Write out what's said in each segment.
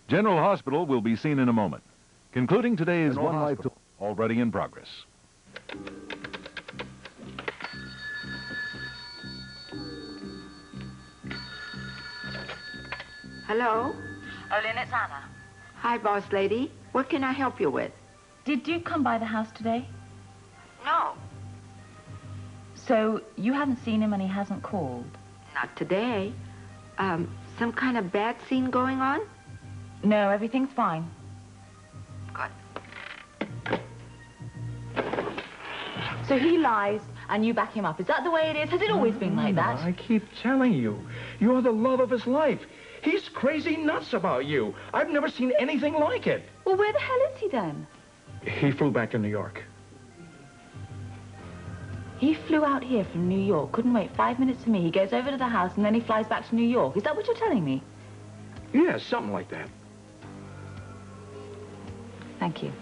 General Hospital will be seen in a moment. Concluding today's General One Life Hospital. Tour, already in progress. Hello? Oh, Lynn, it's Anna. Hi, boss lady. What can I help you with? Did Duke come by the house today? No. So you haven't seen him and he hasn't called? Not today. Some kind of bad scene going on? No, everything's fine. Good. So he lies and you back him up. Is that the way it is? Has it always been like that? I keep telling you, you're the love of his life. He's crazy nuts about you. I've never seen anything like it. Well, where the hell is he then? He flew back to New York. He flew out here from New York, couldn't wait 5 minutes for me. He goes over to the house and then he flies back to New York. Is that what you're telling me? Yeah, something like that. Thank you.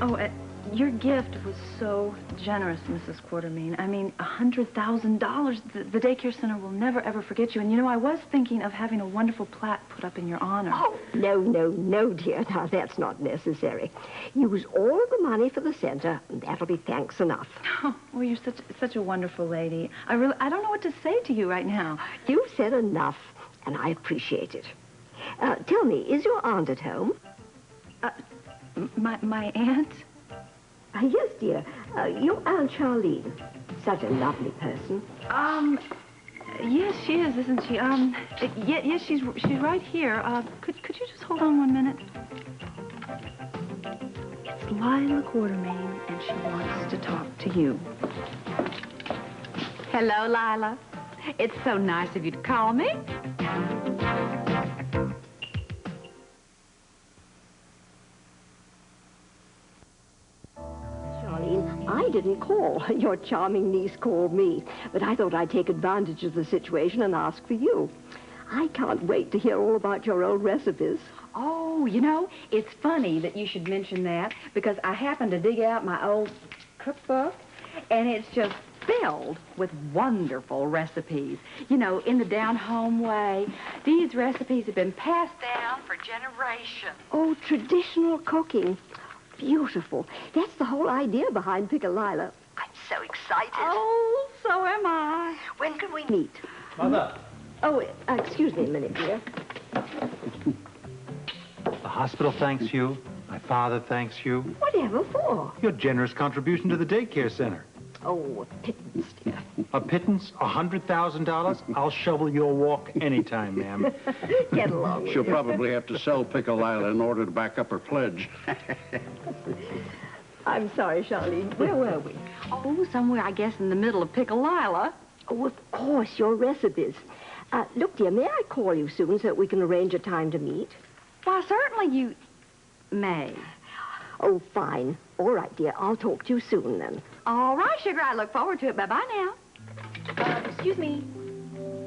Oh, your gift was so generous, Mrs. Quartermain. I mean, $100,000. The daycare center will never, ever forget you. And, you know, I was thinking of having a wonderful plaque put up in your honor. Oh, no, dear. Now, that's not necessary. Use all of the money for the center, and that'll be thanks enough. Oh, well, you're such a wonderful lady. I don't know what to say to you right now. You've said enough, and I appreciate it. Tell me, is your aunt at home? My aunt? Yes, dear. Your Aunt Charlene. Such a lovely person. Yes, she is, isn't she? Yes, she's right here. Could you just hold on 1 minute? It's Lila Quartermain, and she wants to talk to you. Hello, Lila. It's so nice of you to call me. I didn't call. Your charming niece called me. But I thought I'd take advantage of the situation and ask for you. I can't wait to hear all about your old recipes. Oh, you know, it's funny that you should mention that because I happened to dig out my old cookbook, and it's just filled with wonderful recipes. You know, in the down-home way. These recipes have been passed down for generations. Oh, traditional cooking. Beautiful. That's the whole idea behind Pick a Lila. I'm so excited. Oh, so am I. When can we meet? Mother. Oh, excuse me a minute, dear. The hospital thanks you. My father thanks you. Whatever for? Your generous contribution to the daycare center. Oh, a pittance, dear. A pittance? $100,000? I'll shovel your walk anytime, ma'am. Get along with She'll you. probably have to sell Pick a Lila in order to back up her pledge. I'm sorry, Charlene. Where were we? Oh, somewhere, I guess, in the middle of Pick a Lila. Oh, of course, your recipes. Look, dear, may I call you soon so that we can arrange a time to meet? Why, certainly you may. Oh, fine. All right, dear. I'll talk to you soon, then. All right, sugar. I look forward to it. Bye-bye now. Excuse me.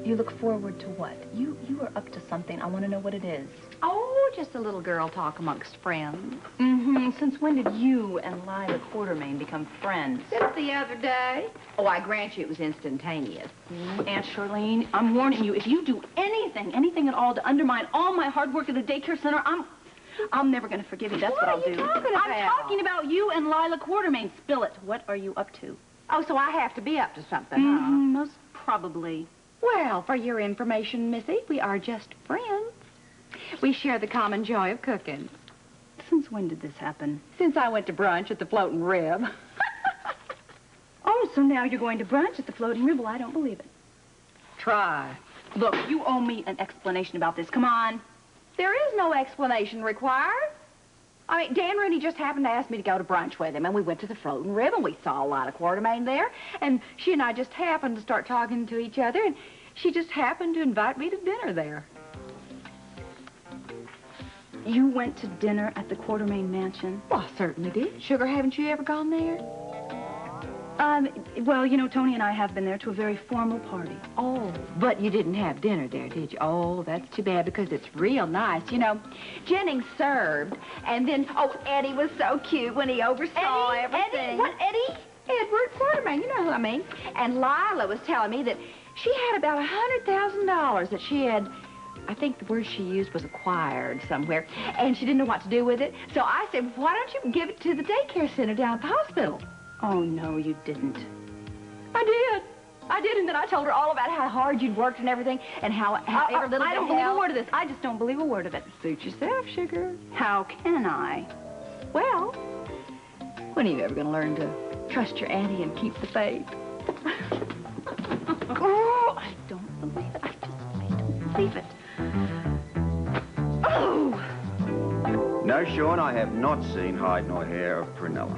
You look forward to what? You are up to something. I want to know what it is. Oh, just a little girl talk amongst friends. Mm-hmm. Since when did you and Lila Quartermain become friends? Just the other day. Oh, I grant you it was instantaneous. Aunt Charlene, I'm warning you, if you do anything at all to undermine all my hard work at the daycare center, I'm never going to forgive you. That's what I'll do. What are you talking about? I'm talking about you and Lila Quartermain. Spill it. What are you up to? Oh, so I have to be up to something, huh? Most probably. Well, for your information, Missy, we are just friends. We share the common joy of cooking. Since when did this happen? Since I went to brunch at the Floating Rib. Oh, so now you're going to brunch at the Floating Rib? Well, I don't believe it. Try. Look, you owe me an explanation about this. Come on. There is no explanation required. I mean, Dan Rooney just happened to ask me to go to brunch with him, and we went to the Floating Rib, and we saw a lot of Quartermain there, and she and I just happened to start talking to each other, and she just happened to invite me to dinner there. You went to dinner at the Quartermain mansion? Well, I certainly did. Sugar, haven't you ever gone there? Well, you know, Tony and I have been there to a very formal party. Oh, but you didn't have dinner there, did you? Oh, that's too bad, because it's real nice. You know, Jennings served, and then, oh, Eddie was so cute when he oversaw everything. Eddie? What, Eddie? Edward Quartermain, you know who I mean. And Lila was telling me that she had about $100,000 that she had I think the word she used was acquired somewhere, and she didn't know what to do with it. So I said, why don't you give it to the daycare center down at the hospital? Oh, no, you didn't. I did. I did, and then I told her all about how hard you'd worked and everything, and how every little I bit don't believe a helped. word of this. I just don't believe a word of it. Suit yourself, sugar. How can I? Well, when are you ever going to learn to trust your auntie and keep the faith? Oh, I don't believe it. I don't believe it. Oh! No, Sean, I have not seen hide nor hair of Prunella.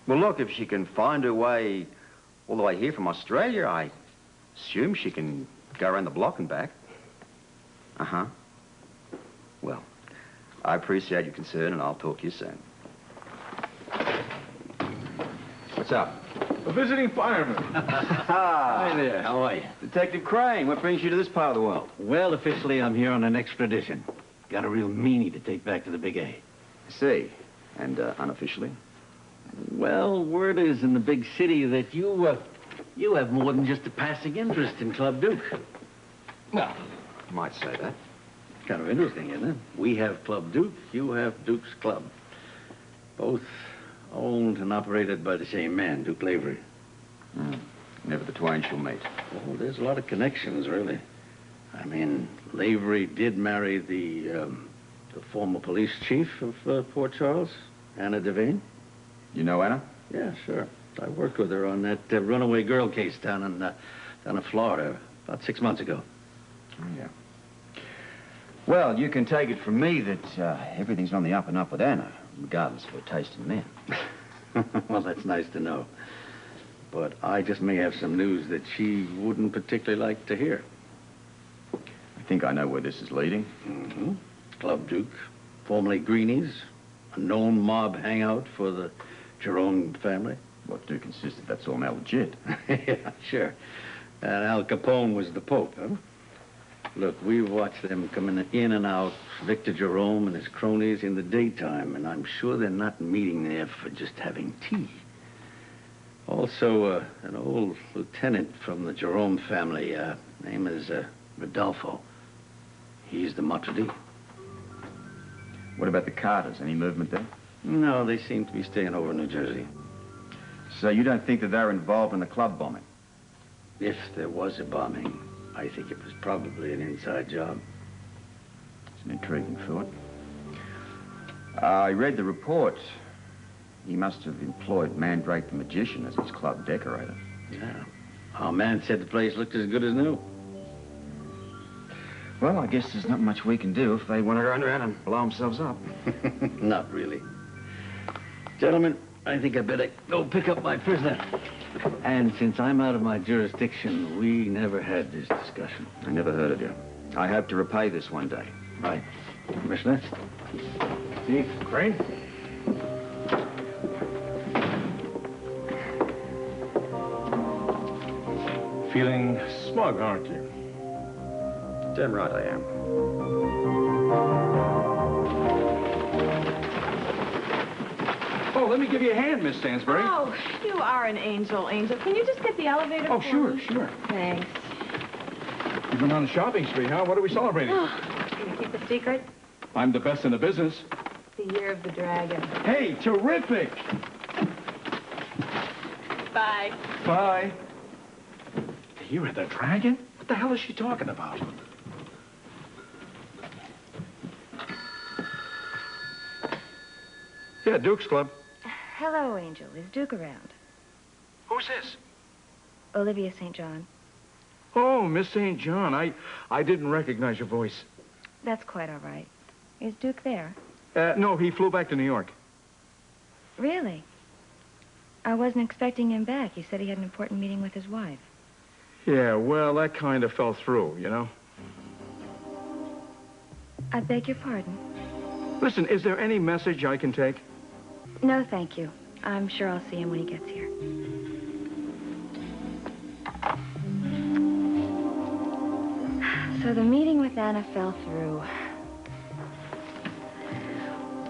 Well, look, if she can find her way all the way here from Australia, I assume she can go around the block and back. Uh-huh. Well, I appreciate your concern, and I'll talk to you soon. What's up? A visiting fireman. Hi there, how are you? Detective Crane, what brings you to this part of the world? Well, officially, I'm here on an extradition. Got a real meanie to take back to the Big A. I see. And unofficially? Well, word is in the big city that you have more than just a passing interest in Club Duke. Well, I might say that. Kind of interesting, isn't it? We have Club Duke, you have Duke's Club. Both owned and operated by the same man, Duke Lavery. Never the twain shall meet. Oh, there's a lot of connections, really. I mean, Lavery did marry the former police chief of Port Charles, Anna Devane. You know Anna? Yeah, sure. I worked with her on that runaway girl case down in Florida about 6 months ago. Oh, yeah. Well, you can take it from me that everything's on the up and up with Anna, regardless of her taste in men. Well, that's nice to know. But I just may have some news that she wouldn't particularly like to hear. I think I know where this is leading. Mm-hmm. Club Duke, formerly Greenies, a known mob hangout for the Jerome family. What Duke insisted that's all now legit. Yeah, sure. And Al Capone was the Pope, huh? Look, we've watched them coming in and out, Victor Jerome and his cronies in the daytime, and I'm sure they're not meeting there for just having tea. Also, an old lieutenant from the Jerome family, name is Rodolfo. He's the maitre d'. What about the Carters? Any movement there? No, they seem to be staying over in New Jersey. So you don't think that they're involved in the club bombing? If there was a bombing, I think it was probably an inside job. It's an intriguing thought. I read the report. He must have employed Mandrake the Magician as his club decorator. Yeah. Our man said the place looked as good as new. Well, I guess there's not much we can do if they want to run around and blow themselves up. Not really. Gentlemen, I think I better go pick up my prisoner. And since I'm out of my jurisdiction, we never had this discussion. I never heard of you. I hope to repay this one day. Right. Commissioner? Chief Crane? Feeling smug, aren't you? Damn right I am. Oh, let me give you a hand, Miss Stansbury. Oh, you are an angel, Angel. Can you just get the elevator Oh, for sure, me? sure. Thanks. You've been on the shopping spree, huh? What are we celebrating? Can you keep a secret? I'm the best in the business. The Year of the Dragon. Hey, terrific! Bye. Bye. The Year of the Dragon? What the hell is she talking about? Yeah, Duke's Club. Hello, Angel. Is Duke around? Who's this? Olivia St. John. Oh, Miss St. John. I didn't recognize your voice. That's quite all right. Is Duke there? No, he flew back to New York. Really? I wasn't expecting him back. He said he had an important meeting with his wife. Yeah, well, that kind of fell through, you know? I beg your pardon? Listen, is there any message I can take? No, thank you. I'm sure I'll see him when he gets here. So the meeting with Anna fell through.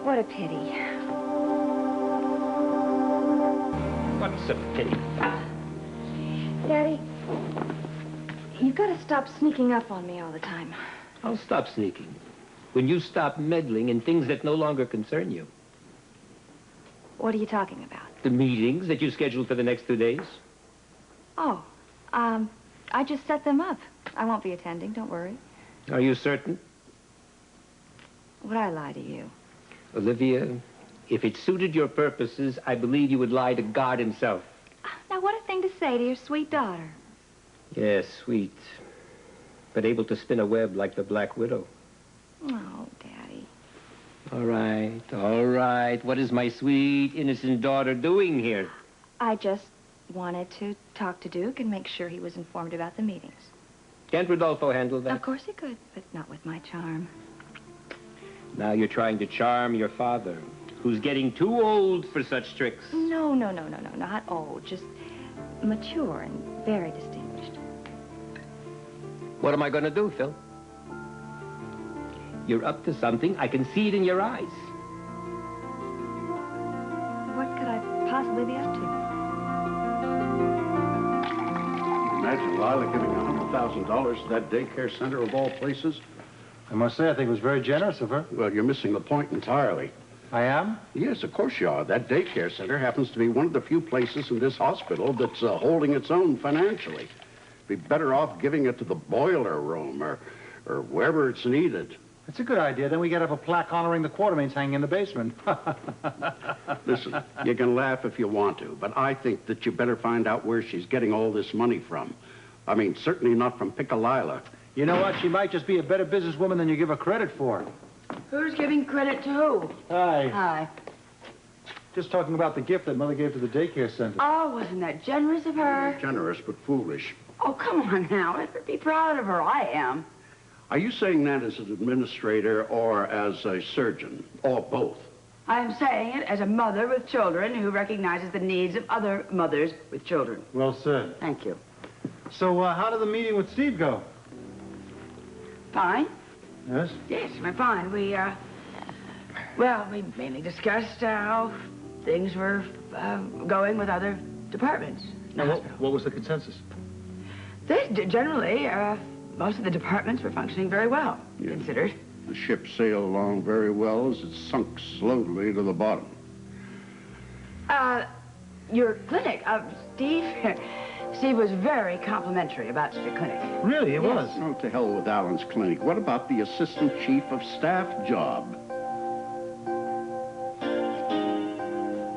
What a pity. What's a pity? Daddy, you gotta stop sneaking up on me all the time. I'll stop sneaking when you stop meddling in things that no longer concern you. What are you talking about? The meetings that you scheduled for the next 2 days. Oh, I just set them up. I won't be attending, don't worry. Are you certain? Would I lie to you? Olivia, if it suited your purposes, I believe you would lie to God himself. Now, what a thing to say to your sweet daughter. Yes, sweet, but able to spin a web like the Black Widow. Oh, Daddy. All right, all right. What is my sweet, innocent daughter doing here? I just wanted to talk to Duke and make sure he was informed about the meetings. Can't Rodolfo handle that? Of course he could, but not with my charm. Now you're trying to charm your father, who's getting too old for such tricks. No, not old, just mature and very distinguished. What am I going to do, Phil? You're up to something. I can see it in your eyes. What could I possibly be up to? Imagine Lila giving $100,000 to that daycare center of all places. I must say, I think it was very generous of her. Well, you're missing the point entirely. I am? Yes, of course you are. That daycare center happens to be one of the few places in this hospital that's holding its own financially. Be better off giving it to the boiler room or wherever it's needed. That's a good idea. Then we get up a plaque honoring the Quartermains hanging in the basement. Listen, you can laugh if you want to, but I think that you better find out where she's getting all this money from. I mean, certainly not from Pick-a-Lila. You know what? She might just be a better businesswoman than you give her credit for. Who's giving credit to who? Hi. Hi. Just talking about the gift that Mother gave to the daycare center. Oh, wasn't that generous of her? Generous, but foolish. Oh, come on now. Let her be proud of her. I am. Are you saying that as an administrator or as a surgeon, or both? I am saying it as a mother with children who recognizes the needs of other mothers with children. Well said. Thank you. So, how did the meeting with Steve go? Fine. Yes? Yes, we're fine. We mainly discussed how things were going with other departments. Now, what was the consensus? Generally, most of the departments were functioning very well, considered. The ship sailed along very well as it sunk slowly to the bottom. Your clinic, Steve was very complimentary about your clinic. Really, it was? Oh, to hell with Alan's clinic. What about the assistant chief of staff job?